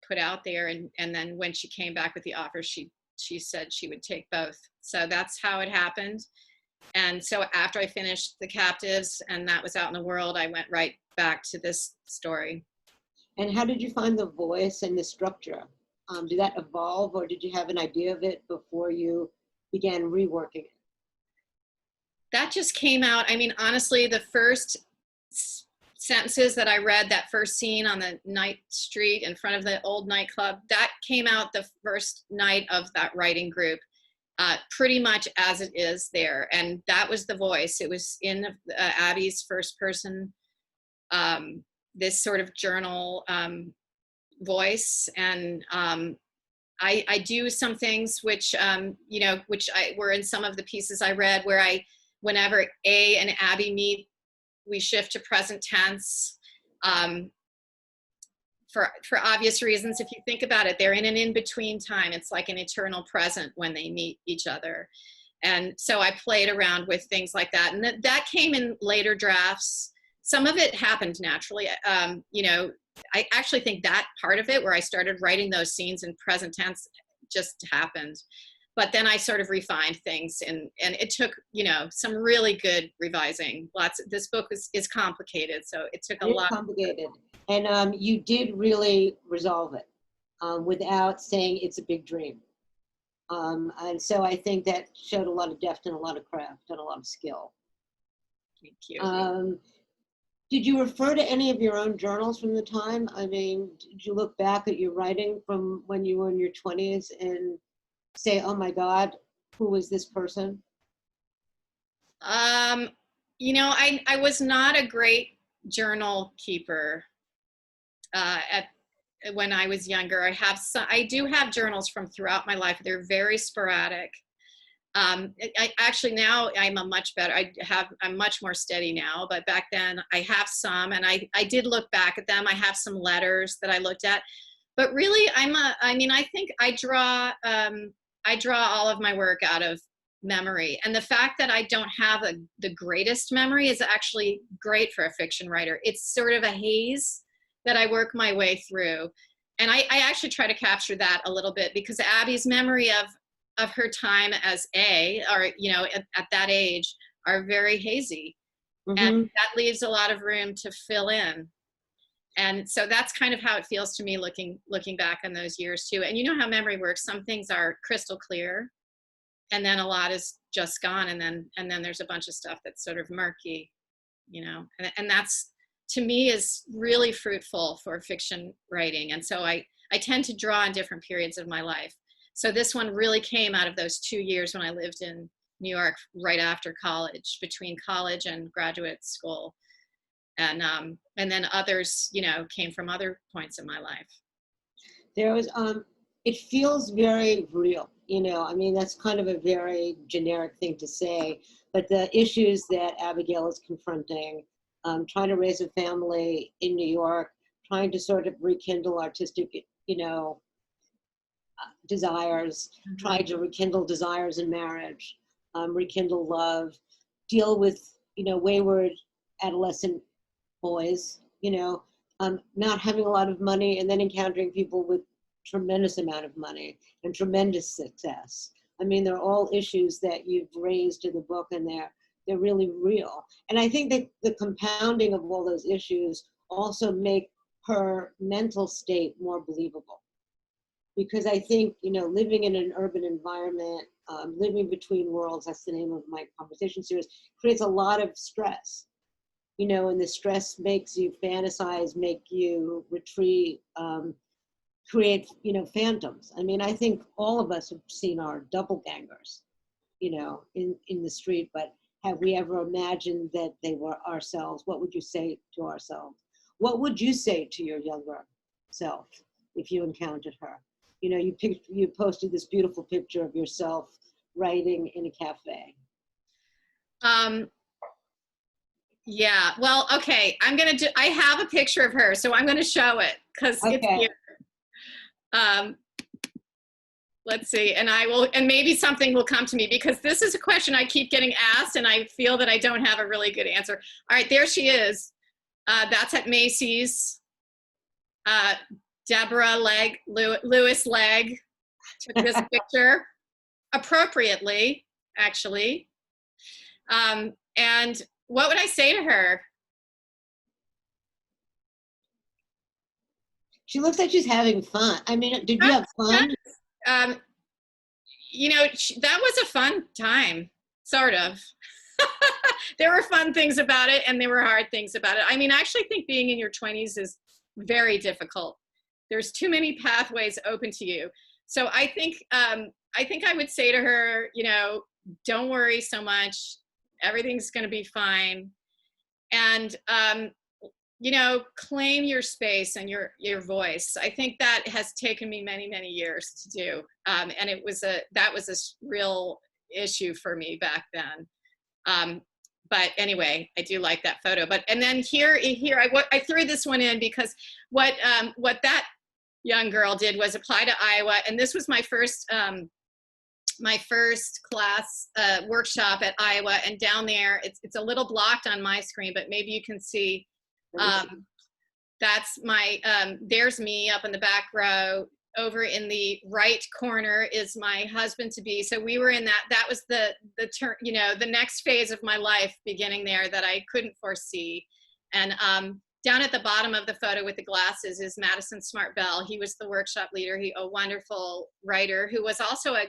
Speaker 2: put out there. And then when she came back with the offer, she said she would take both. So that's how it happened. And so after I finished The Captives and that was out in the world, I went right back to this story.
Speaker 1: And how did you find the voice and the structure? Did that evolve, or did you have an idea of it before you began reworking it?
Speaker 2: That just came out. I mean, honestly, the first sentences that I read, that first scene on the night street in front of the old nightclub, that came out the first night of that writing group, pretty much as it is there. And that was the voice. It was in Abby's first person, this sort of journal voice. And I do some things which, you know, which were in some of the pieces I read, where whenever A and Abby meet, we shift to present tense. For obvious reasons, if you think about it, they're in an in-between time. It's like an eternal present when they meet each other. And so I played around with things like that. And that came in later drafts. Some of it happened naturally. You know, I actually think that part of it, where I started writing those scenes in present tense, just happened. But then I sort of refined things, and it took, you know, some really good revising. This book is complicated, so it took a lot.
Speaker 1: Complicated. And you did really resolve it without saying it's a big dream. And so I think that showed a lot of depth and a lot of craft and a lot of skill.
Speaker 2: Thank you.
Speaker 1: Did you refer to any of your own journals from the time? I mean, did you look back at your writing from when you were in your 20s and say, oh my God, who was this person?
Speaker 2: You know, I was not a great journal keeper when I was younger. I do have journals from throughout my life. They're very sporadic. I actually, now I'm much better. I'm much more steady now, but back then I have some, and I did look back at them. I have some letters that I looked at, but really I mean, I think I draw all of my work out of memory. And the fact that I don't have the greatest memory is actually great for a fiction writer. It's sort of a haze that I work my way through. And I actually try to capture that a little bit, because Abby's memory of her time as or, you know, at that age, are very hazy. Mm-hmm. And that leaves a lot of room to fill in. And so that's kind of how it feels to me looking back on those years too. And you know how memory works. Some things are crystal clear, and then a lot is just gone. And then there's a bunch of stuff that's sort of murky, you know, and that's, to me, is really fruitful for fiction writing. And so I tend to draw in different periods of my life. So this one really came out of those 2 years when I lived in New York right after college, between college and graduate school. And then others, you know, came from other points in my life.
Speaker 1: There was, it feels very real, you know, I mean, that's kind of a very generic thing to say, but the issues that Abigail is confronting, trying to raise a family in New York, trying to sort of rekindle artistic, you know, desires, mm-hmm. Trying to rekindle desires in marriage, rekindle love, deal with, you know, wayward adolescent boys, you know, not having a lot of money, and then encountering people with tremendous amount of money and tremendous success. I mean, they're all issues that you've raised in the book, and they're really real. And I think that the compounding of all those issues also make her mental state more believable. Because I think, you know, living in an urban environment, living between worlds, that's the name of my conversation series, creates a lot of stress. You know, and the stress makes you fantasize, make you retreat, create, you know, phantoms. I mean, I think all of us have seen our doppelgangers, you know, in the street, but have we ever imagined that they were ourselves? What would you say to ourselves? What would you say to your younger self if you encountered her? You know, you posted this beautiful picture of yourself writing in a cafe.
Speaker 2: Yeah, well, okay, I have a picture of her, so I'm gonna show it, because it's here. Let's see, and maybe something will come to me, because this is a question I keep getting asked, and I feel that I don't have a really good answer. All right, there she is. That's at Macy's. Deborah Lewis Legg took this picture, appropriately, actually. And what would I say to her?
Speaker 1: She looks like she's having fun. I mean, did you have fun?
Speaker 2: You know, that was a fun time, sort of. There were fun things about it and there were hard things about it. I mean, I actually think being in your 20s is very difficult. There's too many pathways open to you. So I think I would say to her, you know, don't worry so much. Everything's going to be fine. And, you know, claim your space and your voice. I think that has taken me many, many years to do. And that was a real issue for me back then. But anyway, I do like that photo. And then here I threw this one in because what that young girl did was apply to Iowa, and this was my first class workshop at Iowa. And down there, it's a little blocked on my screen, but maybe you can see. That's there's me up in the back row. Over in the right corner is my husband to be. So we were in that was the turn, you know, the next phase of my life beginning there that I couldn't foresee. And down at the bottom of the photo with the glasses is Madison Smart Bell. He was the workshop leader. A wonderful writer who was also a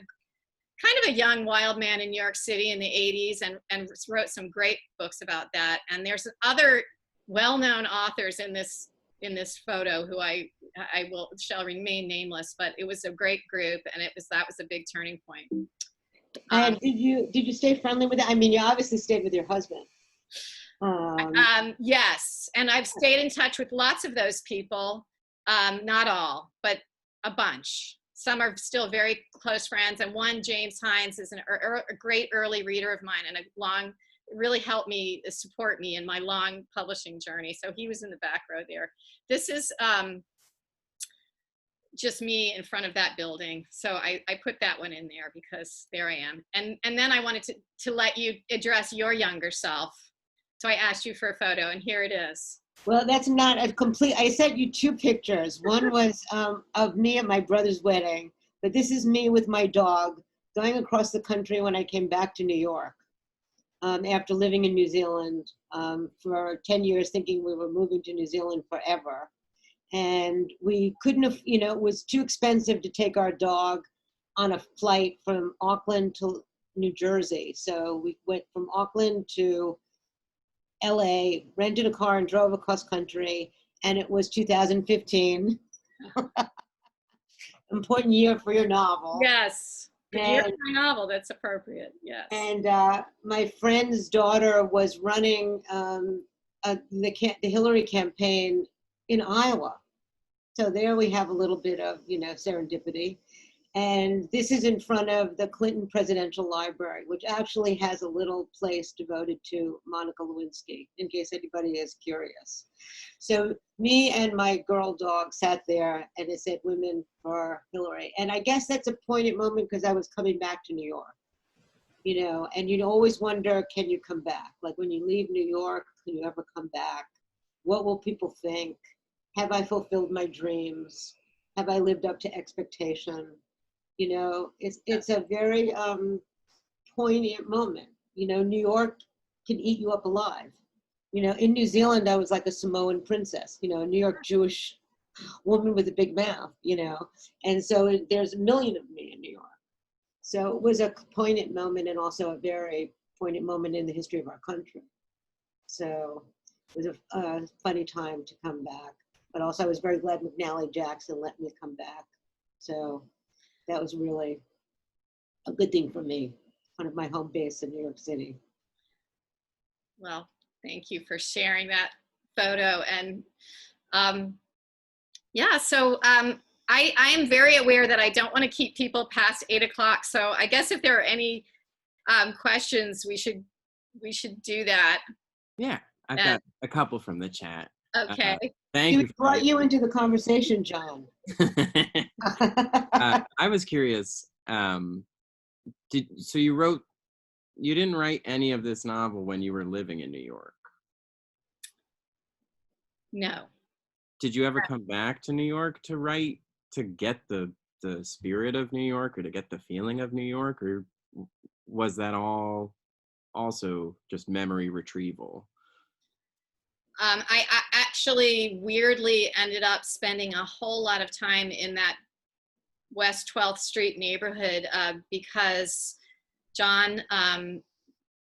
Speaker 2: kind of a young wild man in New York City in the 80s and wrote some great books about that. And there's other well-known authors in this photo who I shall remain nameless, but it was a great group, and that was a big turning point.
Speaker 1: And did you stay friendly with it? I mean, you obviously stayed with your husband.
Speaker 2: Yes, and I've stayed in touch with lots of those people, not all, but a bunch. Some are still very close friends, and one, James Hines, is a great early reader of mine, and really helped me, support me in my long publishing journey. So he was in the back row there. This is just me in front of that building. So I put that one in there because there I am. And then I wanted to let you address your younger self. So I asked you for a photo, and here it is.
Speaker 1: Well, that's not a complete, I sent you two pictures. One was of me at my brother's wedding, but this is me with my dog going across the country when I came back to New York. After living in New Zealand for 10 years, thinking we were moving to New Zealand forever. And we couldn't have, you know, it was too expensive to take our dog on a flight from Auckland to New Jersey. So we went from Auckland to LA, rented a car and drove across country. And it was 2015. Important year for your novel.
Speaker 2: Yes. Year for my novel, that's appropriate, yes.
Speaker 1: And my friend's daughter was running the Hillary campaign in Iowa. So there we have a little bit of, you know, serendipity. And this is in front of the Clinton Presidential Library, which actually has a little place devoted to Monica Lewinsky, in case anybody is curious. So me and my girl dog sat there, and it said Women for Hillary. And I guess that's a poignant moment because I was coming back to New York, you know, and you'd always wonder, can you come back? Like when you leave New York, can you ever come back? What will people think? Have I fulfilled my dreams? Have I lived up to expectation? You know, it's a very poignant moment. You know, New York can eat you up alive. You know, in New Zealand, I was like a Samoan princess, you know, a New York Jewish woman with a big mouth, you know. And so there's a million of me in New York. So it was a poignant moment and also a very poignant moment in the history of our country. So it was a funny time to come back. But also I was very glad McNally Jackson let me come back. So that was really a good thing for me, one of my home base in New York City.
Speaker 2: Well, thank you for sharing that photo. And yeah, so I am very aware that I don't want to keep people past 8 o'clock. So I guess if there are any questions, we should do that.
Speaker 3: Yeah, I've got a couple from the chat.
Speaker 2: Okay.
Speaker 3: Thank you.
Speaker 1: Brought you into the conversation, John.
Speaker 3: I was curious. So you didn't write any of this novel when you were living in New York?
Speaker 2: No.
Speaker 3: Did you ever come back to New York to write, to get the spirit of New York or to get the feeling of New York, or was that all also just memory retrieval?
Speaker 2: I actually weirdly ended up spending a whole lot of time in that West 12th Street neighborhood because John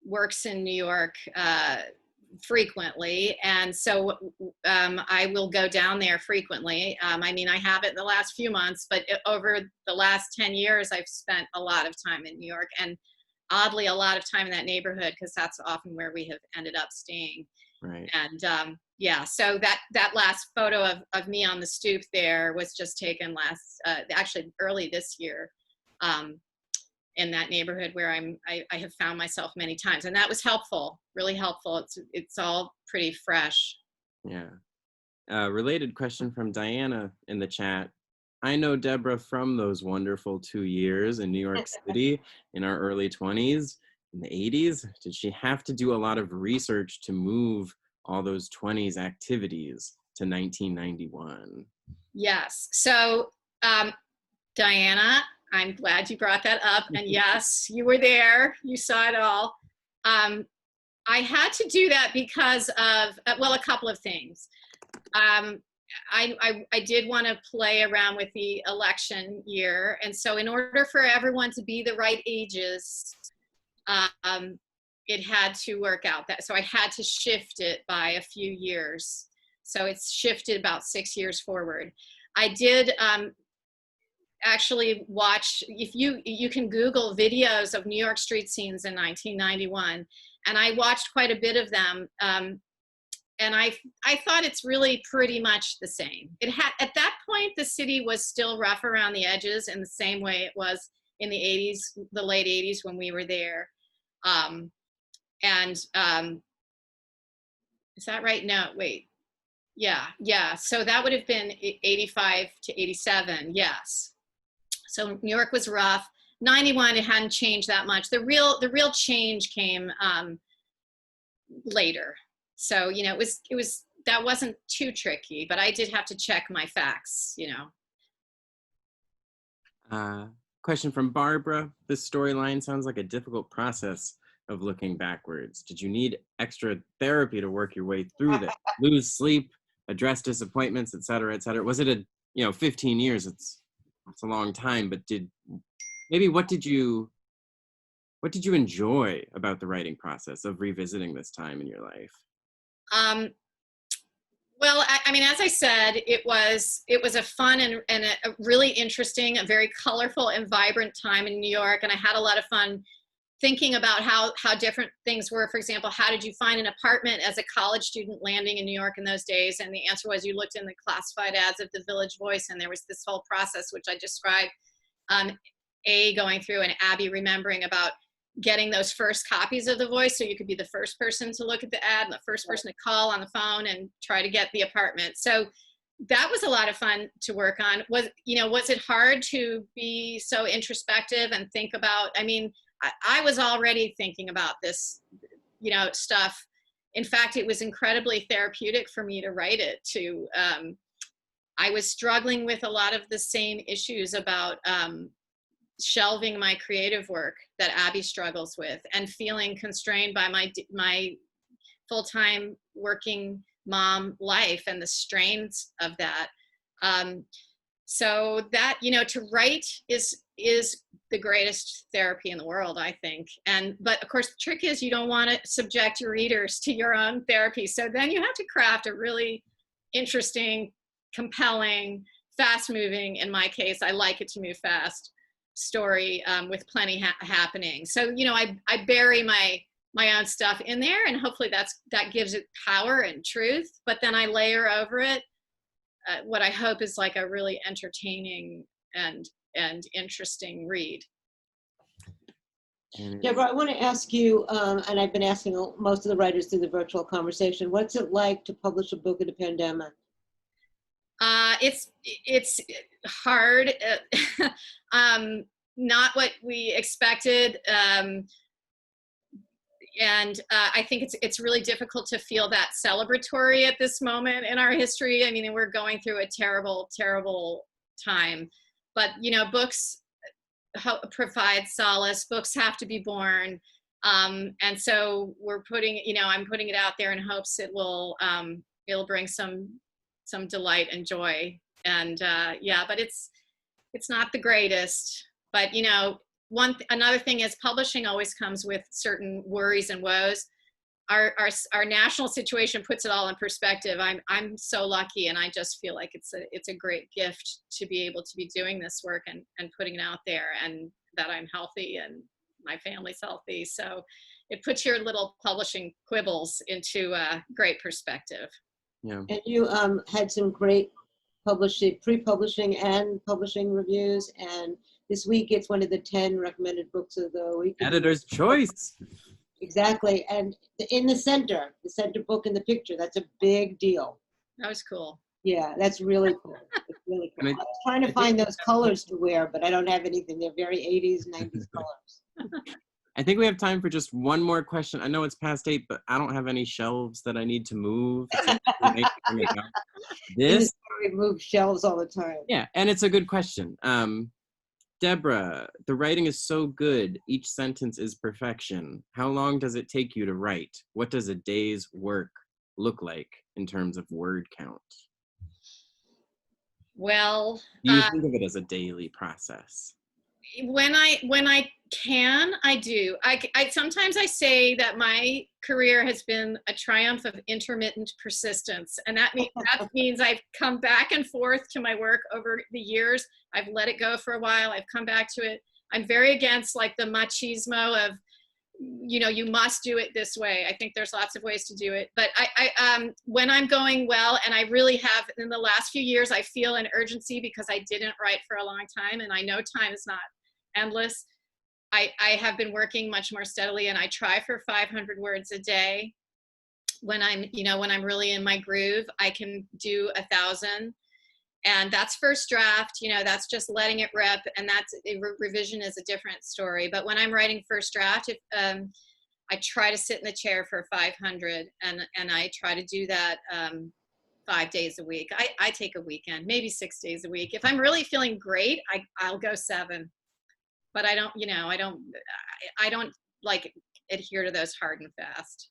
Speaker 2: works in New York frequently, and so I will go down there frequently. I mean, I haven't the last few months, but over the last 10 years, I've spent a lot of time in New York, and oddly, a lot of time in that neighborhood, because that's often where we have ended up staying.
Speaker 3: Right.
Speaker 2: And yeah, so that last photo of me on the stoop there was just taken actually early this year. In that neighborhood where I have found myself many times, and that was helpful, really helpful. It's all pretty fresh.
Speaker 3: Yeah. Related question from Diana in the chat. I know Debra from those wonderful 2 years in New York City in our early 20s, in the 80s. Did she have to do a lot of research to move all those 20s activities to 1991?
Speaker 2: Yes. So, Diana, I'm glad you brought that up. And yes, you were there. You saw it all. I had to do that because of, well, a couple of things. I did want to play around with the election year. And so in order for everyone to be the right ages, it had to work out that. So I had to shift it by a few years. So it's shifted about 6 years forward. I did actually watch, if you can Google videos of New York street scenes in 1991, and I watched quite a bit of them. And I thought it's really pretty much the same. It had, at that point, the city was still rough around the edges in the same way it was in the 80s, the late 80s when we were there. Is that right? No, wait. Yeah. So that would have been 85 to 87. Yes. So New York was rough. 91, it hadn't changed that much. The real change came later. So, you know, it was that wasn't too tricky, but I did have to check my facts, you know.
Speaker 3: Question from Barbara. This storyline sounds like a difficult process of looking backwards. Did you need extra therapy to work your way through this? Lose sleep, address disappointments, et cetera, et cetera. Was it 15 years? It's a long time, but what did you enjoy about the writing process of revisiting this time in your life?
Speaker 2: Well, I mean, as I said, it was a fun and a really interesting, a very colorful and vibrant time in New York. And I had a lot of fun thinking about how different things were. For example, how did you find an apartment as a college student landing in New York in those days? And the answer was you looked in the classified ads of the Village Voice, and there was this whole process, which I described, going through, and Abby remembering about getting those first copies of the Voice, so you could be the first person to look at the ad and the first person to call on the phone and try to get the apartment. So that was a lot of fun to work on. Was it hard to be so introspective and think about, I mean, I was already thinking about this, stuff. In fact, it was incredibly therapeutic for me to write it too. I was struggling with a lot of the same issues about shelving my creative work that Abby struggles with, and feeling constrained by my full-time working mom life and the strains of that. So that, to write is the greatest therapy in the world, I think. But of course, the trick is you don't want to subject your readers to your own therapy. So then you have to craft a really interesting, compelling, fast-moving, in my case, I like it to move fast, story with plenty happening. So, I bury my own stuff in there, and hopefully that gives it power and truth. But then I layer over it what I hope is like a really entertaining and interesting read.
Speaker 1: Debra, I want to ask you, and I've been asking most of the writers through the virtual conversation, what's it like to publish a book in a pandemic?
Speaker 2: It's hard, not what we expected. And I think it's really difficult to feel that celebratory at this moment in our history. I mean, we're going through a terrible, terrible time. But, books provide solace. Books have to be born. And so we're putting, I'm putting it out there in hopes it'll bring some delight and joy. And yeah, but it's not the greatest. But another thing is publishing always comes with certain worries and woes. Our national situation puts it all in perspective. I'm so lucky, and I just feel like it's a great gift to be able to be doing this work and putting it out there, and that I'm healthy and my family's healthy. So it puts your little publishing quibbles into great perspective.
Speaker 3: Yeah.
Speaker 1: And you had some great pre-publishing and publishing reviews, and this week it's one of the 10 recommended books of the week.
Speaker 3: Editor's choice.
Speaker 1: Exactly. And in the center book in the picture, that's a big deal.
Speaker 2: That was cool.
Speaker 1: Yeah, that's really cool. It's really cool. I was trying to find those colors to wear, but I don't have anything. They're very 80s, 90s colors.
Speaker 3: I think we have time for just one more question. I know it's past 8, but I don't have any shelves that I need to move. This
Speaker 1: We move shelves all the time.
Speaker 3: Yeah, and it's a good question. Debra, the writing is so good. Each sentence is perfection. How long does it take you to write? What does a day's work look like in terms of word count?
Speaker 2: Well,
Speaker 3: Do you think of it as a daily process?
Speaker 2: When I can, I do. I sometimes I say that my career has been a triumph of intermittent persistence, and that means I've come back and forth to my work over the years. I've let it go for a while. I've come back to it. I'm very against like the machismo of, you must do it this way. I think there's lots of ways to do it. But I when I'm going well, and I really have in the last few years, I feel an urgency because I didn't write for a long time, and I know time is not endless. I have been working much more steadily, and I try for 500 words a day. When I'm really in my groove, I can do 1,000. And that's first draft, that's just letting it rip, and that's revision is a different story. But when I'm writing first draft, I try to sit in the chair for 500, and I try to do that 5 days a week. I take a weekend, maybe 6 days a week. If I'm really feeling great, I'll go 7. But I don't like adhere to those hard and fast.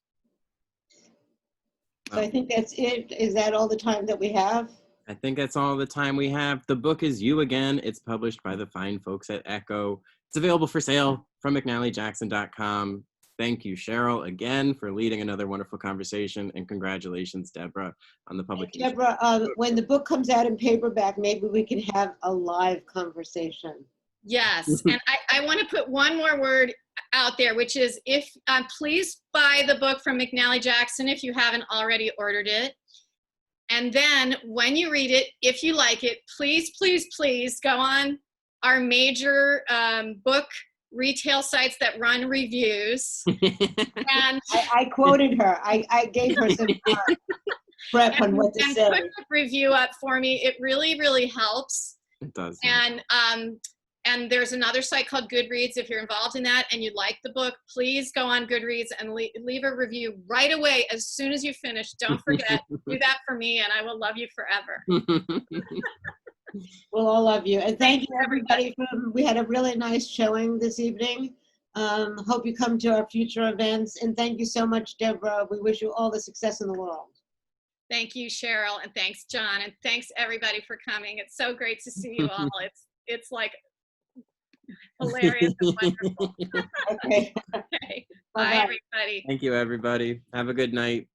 Speaker 1: So I think that's it. Is that all the time that we have?
Speaker 3: I think that's all the time we have. The book is You Again. It's published by the fine folks at Echo. It's available for sale from McNallyJackson.com. Thank you, Cheryl, again for leading another wonderful conversation, and congratulations, Debra, on the publication.
Speaker 1: Debra, when the book comes out in paperback, maybe we can have a live conversation.
Speaker 2: Yes, and I want to put one more word out there, which is please buy the book from McNally Jackson if you haven't already ordered it. And then when you read it, if you like it, please, please, please go on our major book retail sites that run reviews. And
Speaker 1: I quoted her. I gave her some prep on what to say.
Speaker 2: And put a review up for me. It really, really helps.
Speaker 3: It does.
Speaker 2: And there's another site called Goodreads. If you're involved in that and you like the book, please go on Goodreads and leave a review right away as soon as you finish. Don't forget, do that for me, and I will love you forever.
Speaker 1: We'll all love you. And thank you, everybody. We had a really nice showing this evening. Hope you come to our future events. And thank you so much, Debra. We wish you all the success in the world.
Speaker 2: Thank you, Cheryl, and thanks, John, and thanks everybody for coming. It's so great to see you all. It's like hilarious and wonderful.
Speaker 1: Okay.
Speaker 2: Okay. Bye, everybody.
Speaker 3: Thank you, everybody. Have a good night.